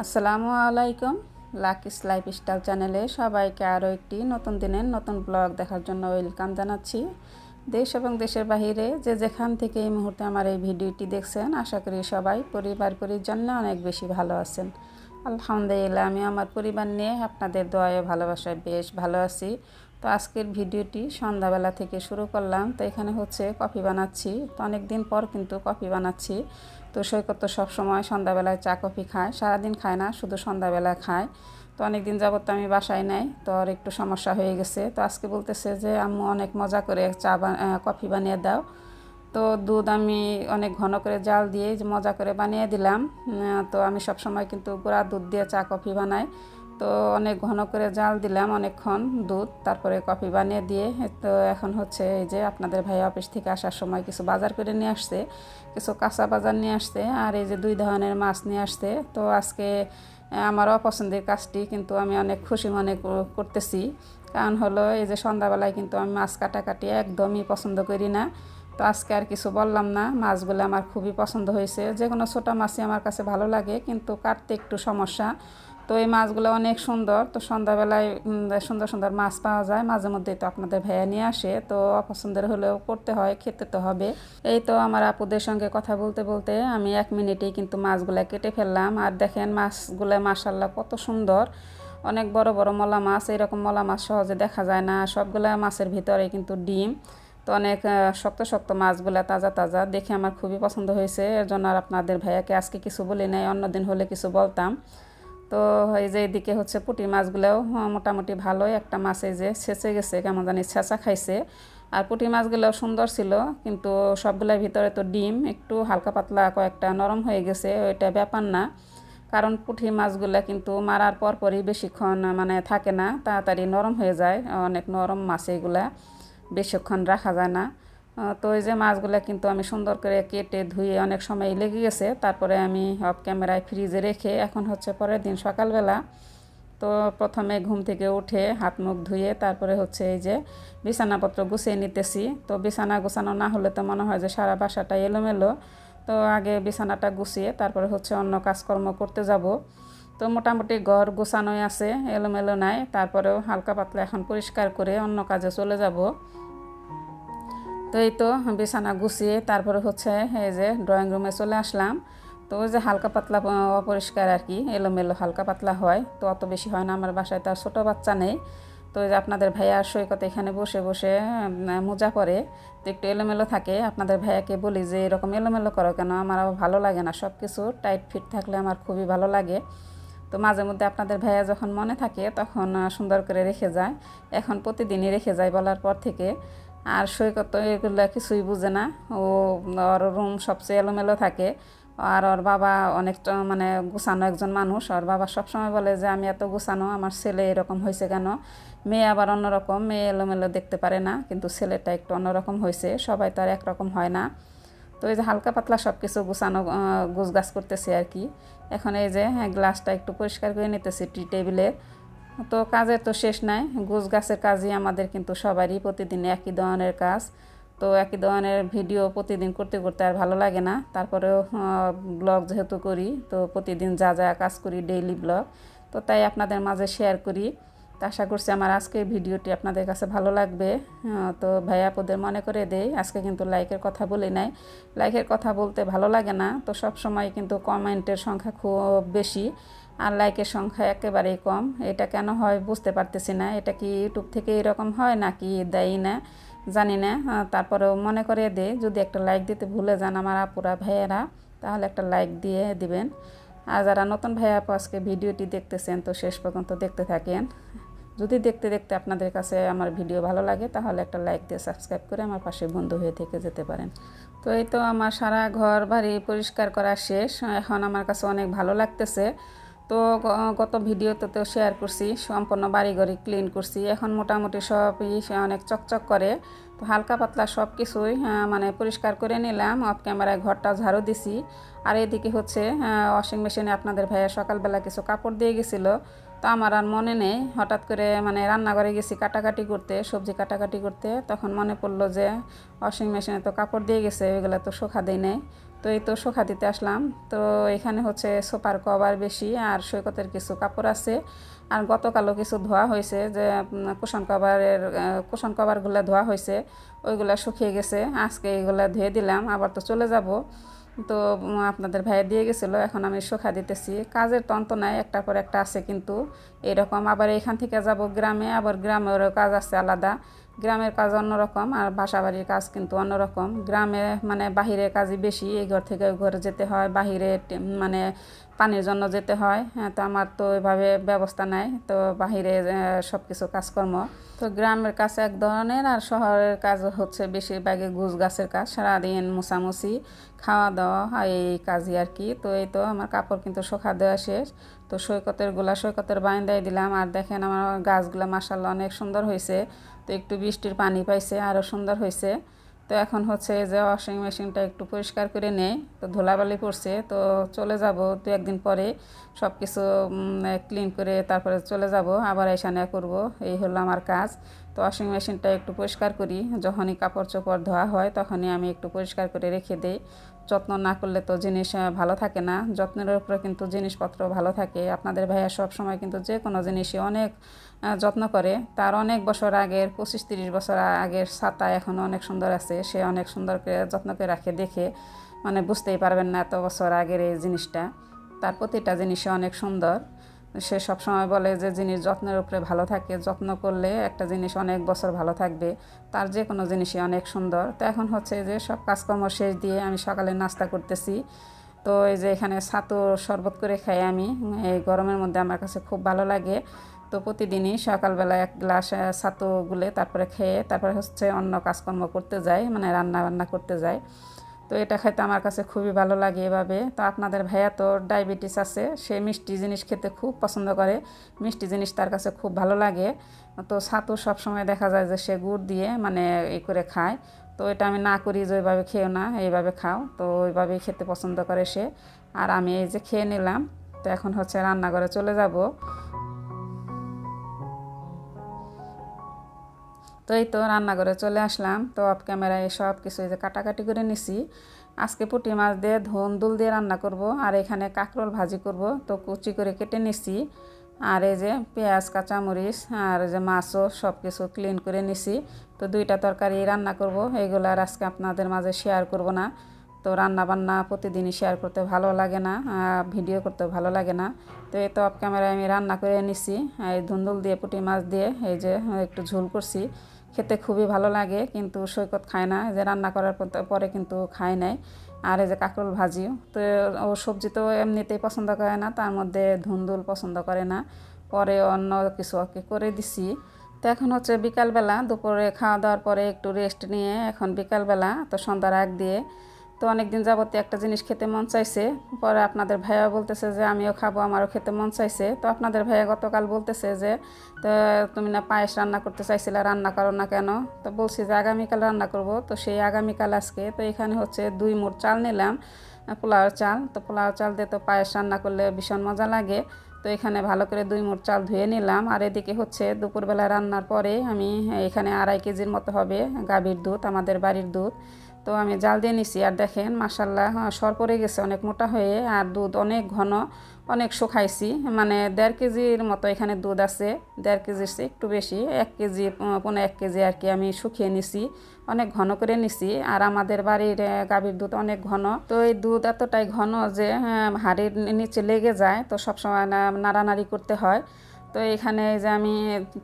আসসালামু আলাইকুম। Lucky's lifestyle চ্যানেলে সবাইকে আরও একটি নতুন দিনের নতুন ব্লগ দেখার জন্য ওয়েলকাম জানাচ্ছি। দেশ এবং দেশের বাহিরে যে যেখান থেকে এই মুহূর্তে আমার এই ভিডিওটি দেখছেন, আশা করি সবাই পরিবার পরিজন অনেক বেশি ভালো আছেন। আলহামদুলিল্লাহ, আমি আমার পরিবার নিয়ে আপনাদের দোয়ায় ভালোবাসায় বেশ ভালো আছি। তো আজকের ভিডিওটি সন্ধ্যাবেলা থেকে শুরু করলাম। তো এখানে হচ্ছে কফি বানাচ্ছি। তো অনেক দিন পর কিন্তু কফি বানাচ্ছি। তো সৈকত তো সবসময় সন্ধ্যাবেলায় চা কফি খায়, সারাদিন খায় না, শুধু সন্ধ্যাবেলা খায়। তো অনেক দিন যাবত তো আমি বাসায় নাই, তো আর একটু সমস্যা হয়ে গেছে। তো আজকে বলতেছে যে আম্মু অনেক মজা করে কফি বানিয়ে দাও। তো দুধ আমি অনেক ঘন করে জাল দিয়ে যে মজা করে বানিয়ে দিলাম। তো আমি সব সময় কিন্তু গুঁড়া দুধ দিয়ে চা কফি বানাই। তো অনেক ঘন করে জাল দিলাম অনেকক্ষণ দুধ, তারপরে কফি বানিয়ে দিয়ে তো এখন হচ্ছে এই যে আপনাদের ভাই অফিস থেকে আসার সময় কিছু বাজার করে নিয়ে আসছে, কিছু কাঁচা বাজার নিয়ে আসছে, আর এই যে 2 ধরনের মাছ নিয়ে আসছে। তো আজকে আমার অপছন্দের কাজটি কিন্তু আমি অনেক খুশি মনে করতেছি। কারণ হলো এই যে সন্ধ্যাবেলায় কিন্তু আমি মাছ কাটাকাটি একদমই পছন্দ করি না। তো আজকে আর কিছু বললাম না, মাছগুলো আমার খুবই পছন্দ হয়েছে। যে কোনো ছোটো মাছই আমার কাছে ভালো লাগে, কিন্তু কাটতে একটু সমস্যা। তো এই মাছগুলো অনেক সুন্দর। তো সন্ধ্যাবেলায় সুন্দর সুন্দর মাছ পাওয়া যায় মাঝে মধ্যেই, তো আপনাদের ভাইয়া নিয়ে আসে। তো অপছন্দের হলেও করতে হয়, খেতে তো হবে। এই তো আমার আপুদের সঙ্গে কথা বলতে বলতে আমি 1 মিনিটেই কিন্তু মাছগুলো কেটে ফেললাম। আর দেখেন মাছগুলো মাশাআল্লাহ কত সুন্দর, অনেক বড় বড় মলা মাছ। এরকম মলা মাছ সহজে দেখা যায় না। সবগুলা মাছের ভিতরে কিন্তু ডিম। তো অনেক শক্ত শক্ত মাছগুলা তাজা তাজা, দেখে আমার খুবই পছন্দ হয়েছে। এর জন্য আর আপনাদের ভাইয়াকে আজকে কিছু বলি নাই, অন্যদিন হলে কিছু বলতাম। তো এই যে এদিকে হচ্ছে পুঁটি মাছগুলোও মোটামুটি ভালোই। একটা মাছ এই যে ছেঁচে গেছে, কেমন জানি ছেঁচা খাইছে। আর পুঁটি মাছগুলোও সুন্দর ছিল, কিন্তু সবগুলোর ভিতরে তো ডিম, একটু হালকা পাতলা কয়েকটা নরম হয়ে গেছে, ওইটা ব্যাপার না। কারণ পুঁটি মাছগুলো কিন্তু মারার পরপরই বেশিক্ষণ মানে থাকে না, তাড়াতাড়ি নরম হয়ে যায়। অনেক নরম মাছ এগুলা, বেশিক্ষণ রাখা যায় না। তো এই যে মাছগুলো কিন্তু আমি সুন্দর করে কেটে ধুয়ে অনেক সময় লেগে গেছে, তারপরে আমি অফ ক্যামেরায় ফ্রিজে রেখে এখন হচ্ছে পরের দিন সকালবেলা। তো প্রথমে ঘুম থেকে উঠে হাত মুখ ধুয়ে তারপরে হচ্ছে এই যে বিছানাপত্র গুছিয়ে নিতেছি। তো বিছানা গোছানো না হলে তো মনে হয় যে সারা বাসাটা এলোমেলো। তো আগে বিছানাটা গুছিয়ে তারপরে হচ্ছে অন্য কাজকর্ম করতে যাব। তো মোটামুটি ঘর গোছানোই আছে, এলোমেলো নাই। তারপরেও হালকা পাতলা এখন পরিষ্কার করে অন্য কাজে চলে যাব। তো এই তো বিছানা গুছিয়ে তারপরে হচ্ছে এই যে ড্রয়িং রুমে চলে আসলাম। তো ওই যে হালকা পাতলা অপরিষ্কার আর কি, এলোমেলো হালকা পাতলা হয়, তো অত বেশি হয় না। আমার বাসায় তো আর ছোটো বাচ্চা নেই। তো ওই যে আপনাদের ভাইয়া সৈকত এখানে বসে বসে মোজা পরে, তো একটু এলোমেলো থাকে। আপনাদের ভাইয়াকে বলি যে এরকম এলোমেলো করো কেন, আমার ভালো লাগে না। সব কিছু টাইট ফিট থাকলে আমার খুবই ভালো লাগে। তো মাঝে মধ্যে আপনাদের ভাইয়া যখন মনে থাকে তখন সুন্দর করে রেখে যায়। এখন প্রতিদিনই রেখে যায় বলার পর থেকে। আর সৈকত তো এগুলো কিছুই বুঝে না। ও ওর রুম সবচেয়ে এলোমেলো থাকে। আর ওর বাবা অনেক মানে গুছানো একজন মানুষ। ওর বাবা সবসময় বলে যে আমি এত গুছানো, আমার ছেলে এরকম হয়েছে কেন। মেয়ে আবার অন্যরকম, মেয়ে এলোমেলো দেখতে পারে না, কিন্তু ছেলেটা একটু অন্যরকম হয়েছে। সবাই তো আর একরকম হয় না। তো এই যে হালকা পাতলা সব কিছু গুছানো গোছগাছ করতেছি আর কি। এখন এই যে গ্লাসটা একটু পরিষ্কার করে নিতেছি টি টেবিলের। তো কাজের তো শেষ নাই, গোছগাছের কাজই আমাদের কিন্তু সবারই প্রতিদিন একই ধরনের কাজ। তো একই ধরনের ভিডিও প্রতিদিন করতে করতে আর ভালো লাগে না। তারপরেও ব্লগ যেহেতু করি, তো প্রতিদিন যা যা কাজ করি ডেইলি ব্লগ, তো তাই আপনাদের মাঝে শেয়ার করি। তো আশা করছি আমার আজকের ভিডিওটি আপনাদের কাছে ভালো লাগবে। তো ভাইয়া আপুদের মনে করে দেই, আজকে কিন্তু লাইকের কথা বলি নাই। লাইকের কথা বলতে ভালো লাগে না, তো সব সময় কিন্তু কমেন্টের সংখ্যা খুব বেশি, আর লাইকের সংখ্যা একেবারেই কম। এটা কেন হয় বুঝতে পারতেছি না। এটা কি ইউটিউব থেকে এরকম হয় নাকি দেয় না জানি না। তারপরেও মনে করে দেয়, যদি একটা লাইক দিতে ভুলে যান আমার আপুরা ভাইয়েরা, তাহলে একটা লাইক দিয়ে দিবেন। আর যারা নতুন ভাইয়া আপু আজকে ভিডিওটি দেখতেছেন, তো শেষ পর্যন্ত দেখতে থাকেন। যদি দেখতে দেখতে আপনাদের কাছে আমার ভিডিও ভালো লাগে, তাহলে একটা লাইক দিয়ে সাবস্ক্রাইব করে আমার পাশে বন্ধু হয়ে থেকে যেতে পারেন। তো এই তো আমার সারা ঘর বাড়ি পরিষ্কার করা শেষ। এখন আমার কাছে অনেক ভালো লাগতেছে। তো গত ভিডিওতে তো শেয়ার করছি সম্পূর্ণ বাড়িঘরই ক্লিন করছি। এখন মোটামুটি সবই অনেক চকচক করে। তো হালকা পাতলা সব কিছুই মানে পরিষ্কার করে নিলাম। অফ ক্যামেরায় ঘরটা ঝাড়ু দিছি। আর এদিকে হচ্ছে ওয়াশিং মেশিনে আপনাদের ভাইয়া সকালবেলা কিছু কাপড় দিয়ে গেছিলো। তো আমার আর মনে নেই, হঠাৎ করে মানে রান্নাঘরে গেছি কাটাকাটি করতে, সবজি কাটাকাটি করতে, তখন মনে পড়লো যে ওয়াশিং মেশিনে তো কাপড় দিয়ে গেছে, ওইগুলো তো শুকা দেই নাই। তো এই তো শুকা দিতে আসলাম। তো এখানে হচ্ছে সোফার কভার বেশি আর সৈকতের কিছু কাপড় আছে, আর গতকালও কিছু ধোয়া হয়েছে, যে কুশন কভারগুলো ধোয়া হয়েছে, ওইগুলো শুকিয়ে গেছে। আজকে এইগুলো ধুয়ে দিলাম, আবার তো চলে যাব। তো আপনাদের ভাইয়া দিয়ে গেছিলো, এখন আমি শুকা দিতেছি। কাজের তো অন্ত নাই, একটার পর একটা আছে কিন্তু এরকম। আবার এখান থেকে যাব গ্রামে, আবার গ্রামেরও কাজ আছে আলাদা। গ্রামের কাজ অন্যরকম আর বাসা বাড়ির কাজ কিন্তু অন্যরকম। গ্রামে মানে বাহিরের কাজই বেশি, এই ঘর থেকে ওই ঘরে যেতে হয়, বাহিরে মানে পানির জন্য যেতে হয়। হ্যাঁ, তো আমার তো ওইভাবে ব্যবস্থা নাই, তো বাহিরে সব কিছু কাজকর্ম। তো গ্রামের কাজ এক ধরনের, আর শহরের কাজ হচ্ছে বেশিরভাগই গুছ গাছের কাজ, সারাদিন মোছামুছি, খাওয়া দাওয়া এই কাজই আর কি। তো এই তো আমার কাপড় কিন্তু শুকা দেওয়া শেষ। তো সৈকতের বাইন্দাই দিলাম। আর দেখেন আমার গাছগুলো মাশাআল্লাহ অনেক সুন্দর হয়েছে। তো একটু বৃষ্টির পানি পাইছে, আরও সুন্দর হয়েছে। তো এখন হচ্ছে যে ওয়াশিং মেশিনটা একটু পরিষ্কার করে নেই, তো ধুলাবালি পড়ছে, তো চলে যাব 2-1 দিন পরে সব কিছু ক্লিন করে তারপরে চলে যাব, আবার এখানে করব। এই হলো আমার কাজ। তো ওয়াশিং মেশিনটা একটু পরিষ্কার করি, যখনই কাপড় চোপড় ধোয়া হয় তখনই আমি একটু পরিষ্কার করে রেখে দিই। যত্ন না করলে তো জিনিস ভালো থাকে না, যত্নের উপরে কিন্তু জিনিসপত্র ভালো থাকে। আপনাদের ভাইয়া সব সময় কিন্তু যে কোনো জিনিসই অনেক যত্ন করে। তার অনেক বছর আগের 25-30 বছর আগের ছাতা এখনও অনেক সুন্দর আছে, সে অনেক সুন্দর করে যত্ন করে রাখে, দেখে মানে বুঝতেই পারবেন না এত বছর আগের এই জিনিসটা। তার প্রতিটা জিনিসই অনেক সুন্দর। সে সব সময় বলে যে জিনিস যত্নের উপরে ভালো থাকে, যত্ন করলে একটা জিনিস অনেক বছর ভালো থাকবে। তার যে কোনো জিনিসই অনেক সুন্দর। তো এখন হচ্ছে যে সব কাজকর্ম শেষ দিয়ে আমি সকালে নাস্তা করতেছি। তো এই যে এখানে ছাতু শরবত করে খাই আমি, এই গরমের মধ্যে আমার কাছে খুব ভালো লাগে। তো প্রতিদিনই সকালবেলা 1 গ্লাস ছাতু গুলে তারপরে খেয়ে তারপরে হচ্ছে অন্য কাজকর্ম করতে যাই, মানে রান্না বান্না করতে যাই। তো এটা খেতে আমার কাছে খুবই ভালো লাগে এভাবে। তো আপনাদের ভাইয়া তো ডায়াবেটিস আছে, সে মিষ্টি জিনিস খেতে খুব পছন্দ করে, মিষ্টি জিনিস তার কাছে খুব ভালো লাগে। তো ছাতু সবসময় দেখা যায় যে সে গুড় দিয়ে মানে এই করে খায়। তো এটা আমি না করি যে ওইভাবে খেও না, এইভাবে খাও, তো ওইভাবেই খেতে পছন্দ করে সে। আর আমি এই যে খেয়ে নিলাম। তো এখন হচ্ছে রান্নাঘরে চলে যাব। তো এই তো রান্নাঘরে চলে আসলাম। তো অফ ক্যামেরায় সব কিছু যে কাটাকাটি করে নিছি। আজকে পুঁটি মাছ দিয়ে দুল দিয়ে রান্না করব, আর এখানে কাঁকরোল ভাজি করব। তো কুচি করে কেটে নিছি। আর এই যে পেঁয়াজ, কাঁচামরিচ আর যে মাছও সব কিছু ক্লিন করে নিছি। তো 2টা তরকারি রান্না করব, এইগুলো আর আজকে আপনাদের মাঝে শেয়ার করব না। তো রান্না বান্না প্রতিদিনই শেয়ার করতে ভালো লাগে না, ভিডিও করতে ভালো লাগে না। তো এই তো অফ ক্যামেরায় আমি রান্না করে নিছি, এই ধুন্দুল দিয়ে পুঁটি মাছ দিয়ে এই যে একটু ঝোল করছি। খেতে খুবই ভালো লাগে, কিন্তু সৈকত খায় না, যে রান্না করার পরে কিন্তু খায় নাই। আর এই যে কাঁকরোল ভাজিও, তো ও সবজি তো এমনিতেই পছন্দ করে না, তার মধ্যে ধুন্দুল পছন্দ করে না। পরে অন্য কিছু ওকে করে দিছি। তো এখন হচ্ছে বিকালবেলা, দুপুরে খাওয়া দাওয়ার পরে একটু রেস্ট নিয়ে এখন বিকালবেলা, তো সন্ধ্যার আগ দিয়ে। তো অনেক দিন যাবতে একটা জিনিস খেতে মন চাইছে, পরে আপনাদের ভাইয়া বলতেছে যে আমিও খাবো, আমারও খেতে মন চাইছে। তো আপনাদের ভাইয়া গতকাল বলতেছে যে তো তুমি না পায়েস রান্না করতে চাইছিলে, রান্না করো না কেন? তো বলছি যে আগামীকাল রান্না করব। তো সেই আগামীকাল আজকে। তো এখানে হচ্ছে 2 মুঠ চাল নিলাম, পোলাওর চাল। তো পোলাও চাল দিয়ে তো পায়েস রান্না করলে ভীষণ মজা লাগে। তো এখানে ভালো করে 2 মুঠ চাল ধুয়ে নিলাম। আর এদিকে হচ্ছে দুপুরবেলা রান্নার পরে আমি এখানে 2.5 কেজির মতো হবে গাভীর দুধ, আমাদের বাড়ির দুধ। তো আমি জাল দিয়ে নিছি। আর দেখেন মাশাল্লাহ সর পড়ে গেছে অনেক মোটা হয়ে, আর দুধ অনেক ঘন, অনেক শুকাইছি। মানে 1.5 কেজির মতো এখানে দুধ আছে, 1.5 কেজির চেয়ে একটু বেশি, 1 কেজি 1.5 কেজি আর কি আমি শুকিয়ে নিছি, অনেক ঘন করে নিছি। আর আমাদের বাড়ির গাভীর দুধ অনেক ঘন। তো এই দুধ এতটাই ঘন যে হাঁড়ির নিচে লেগে যায়, তো সবসময় নাড়ানাড়ি করতে হয়। তো এখানে যে আমি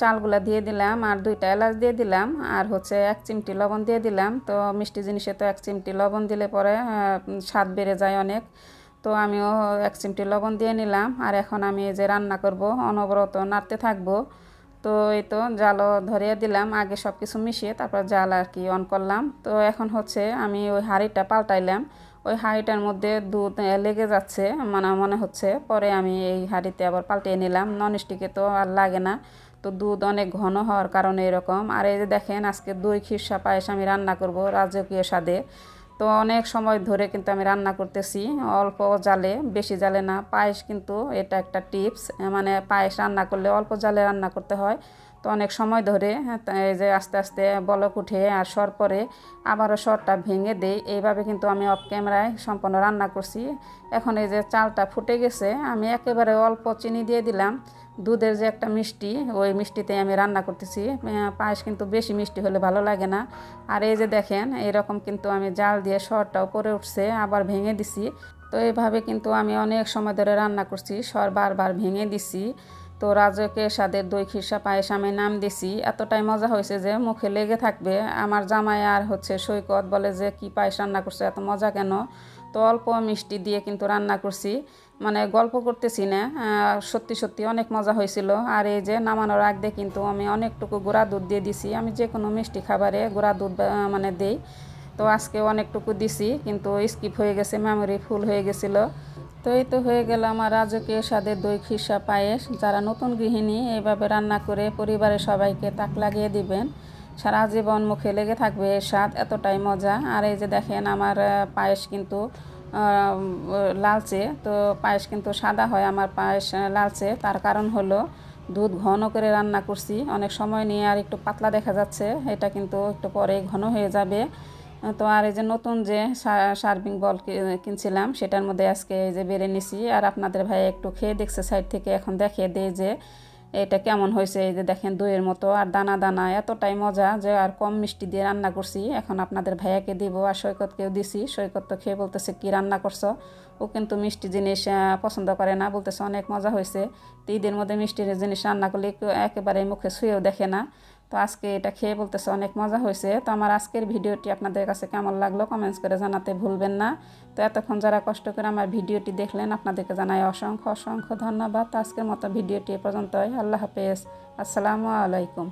চালগুলা দিয়ে দিলাম, আর 2টা এলাচ দিয়ে দিলাম, আর হচ্ছে 1 চিমটি লবণ দিয়ে দিলাম। তো মিষ্টি জিনিসে তো 1 চিমটি লবণ দিলে পরে স্বাদ বেড়ে যায় অনেক। তো আমিও 1 চিমটি লবণ দিয়ে নিলাম। আর এখন আমি যে রান্না করব, অনবরত নাড়তে থাকবো। তো এই তো জালও ধরিয়ে দিলাম, আগে সব কিছু মিশিয়ে তারপর জাল আর কি অন করলাম। তো এখন হচ্ছে আমি ওই হাঁড়িটা পাল্টাইলাম, ওই হাঁড়িটার মধ্যে দুধ লেগে যাচ্ছে, মানে মনে হচ্ছে। পরে আমি এই হাঁড়িতে আবার পাল্টিয়ে নিলাম, ননস্টিকে তো আর লাগে না। তো দুধ অনেক ঘন হওয়ার কারণে এরকম। আর এই যে দেখেন আজকে দই খিরসা পায়েস আমি রান্না করব রাজকীয় স্বাদে। তো তো অনেক সময় ধরে কিন্তু আমি রান্না করতেছি অল্প জালে, বেশি জালে না। পায়েস কিন্তু এটা একটা টিপস, মানে পায়েস রান্না করলে অল্প জালে রান্না করতে হয়। তো অনেক সময় ধরে এই যে আস্তে আস্তে বলক উঠে আর সর পরে আবারও সরটা ভেঙে দেই। এইভাবে কিন্তু আমি অফ ক্যামেরায় সম্পূর্ণ রান্না করছি। এখন এই যে চালটা ফুটে গেছে, আমি একেবারে অল্প চিনি দিয়ে দিলাম। দুধের যে একটা মিষ্টি, ওই মিষ্টিতে আমি রান্না করতেছি। পায়েস কিন্তু বেশি মিষ্টি হলে ভালো লাগে না। আর এই যে দেখেন এরকম কিন্তু আমি জাল দিয়ে সরটাও পরে উঠছে, আবার ভেঙে দিছি। তো এইভাবে কিন্তু আমি অনেক সময় ধরে রান্না করছি, সর বারবার ভেঙে দিছি। তো রাজকের স্বাদের দই খিরসা পায়েস আমি নাম দিছি। এতটাই মজা হয়েছে যে মুখে লেগে থাকবে। আমার জামাই আর সৈকত বলে যে কি পায়েস রান্না করছে, এত মজা কেন? তো অল্প মিষ্টি দিয়ে কিন্তু রান্না করছি, মানে গল্প করতেছি না, সত্যি সত্যি অনেক মজা হয়েছিল। আর এই যে নামানোর আগ দিয়ে কিন্তু আমি অনেকটুকু গুঁড়া দুধ দিয়ে দিছি। আমি যে কোনো মিষ্টি খাবারে গুঁড়া দুধ মানে দেই। তো আজকে অনেকটুকু দিছি, কিন্তু স্কিপ হয়ে গেছে, মেমোরি ফুল হয়ে গেছিলো। তো এই তো হয়ে গেল আমার রাজকীয় স্বাদের দই খিরসা পায়েস। যারা নতুন গৃহিণী এইভাবে রান্না করে পরিবারের সবাইকে তাক লাগিয়ে দিবেন, সারা জীবন মুখে লেগে থাকবে এর স্বাদ, এতটাই মজা। আর এই যে দেখেন আমার পায়েস কিন্তু লালচে। তো পায়েস কিন্তু সাদা হয়, আমার পায়েস লালচে। তার কারণ হলো দুধ ঘন করে রান্না করছি অনেক সময় নিয়ে, আর একটু পাতলা দেখা যাচ্ছে। এটা কিন্তু একটু পরে ঘন হয়ে যাবে। তো আর এই যে নতুন যে সার্ভিং বল কিনছিলাম, সেটার মধ্যে আজকে এই যে বেড়ে নিছি। আর আপনাদের ভাই একটু খেয়ে দেখছে সাইড থেকে, এখন দেখিয়ে দেয় যে এটা কেমন হয়েছে। এই যে দেখেন দইয়ের মতো আর দানা দানা, এতটাই মজা যে আর কম মিষ্টি দিয়ে রান্না করছি। এখন আপনাদের ভাইয়াকে দিব আর সৈকতকেও দিছি। সৈকত তো খেয়ে বলতেছে কি রান্না করছো। ও কিন্তু মিষ্টি জিনিস পছন্দ করে না, বলতেছে অনেক মজা হয়েছে। তো ঈদের মধ্যে মিষ্টির জিনিস রান্না করলে একেবারে মুখে ছুঁয়েও দেখে না। তো আজকে এটা খেয়ে বলতেছে অনেক মজা হয়েছে। তো আমার আজকের ভিডিওটি আপনাদের কাছে কেমন লাগলো কমেন্টস করে জানাতে ভুলবেন না। তো এতক্ষণ যারা কষ্ট করে আমার ভিডিওটি দেখলেন, আপনাদেরকে জানাই অসংখ্য অসংখ্য ধন্যবাদ। আজকের মতো ভিডিওটি এ পর্যন্তই। আল্লাহ হাফেজ, আসসালামু আলাইকুম।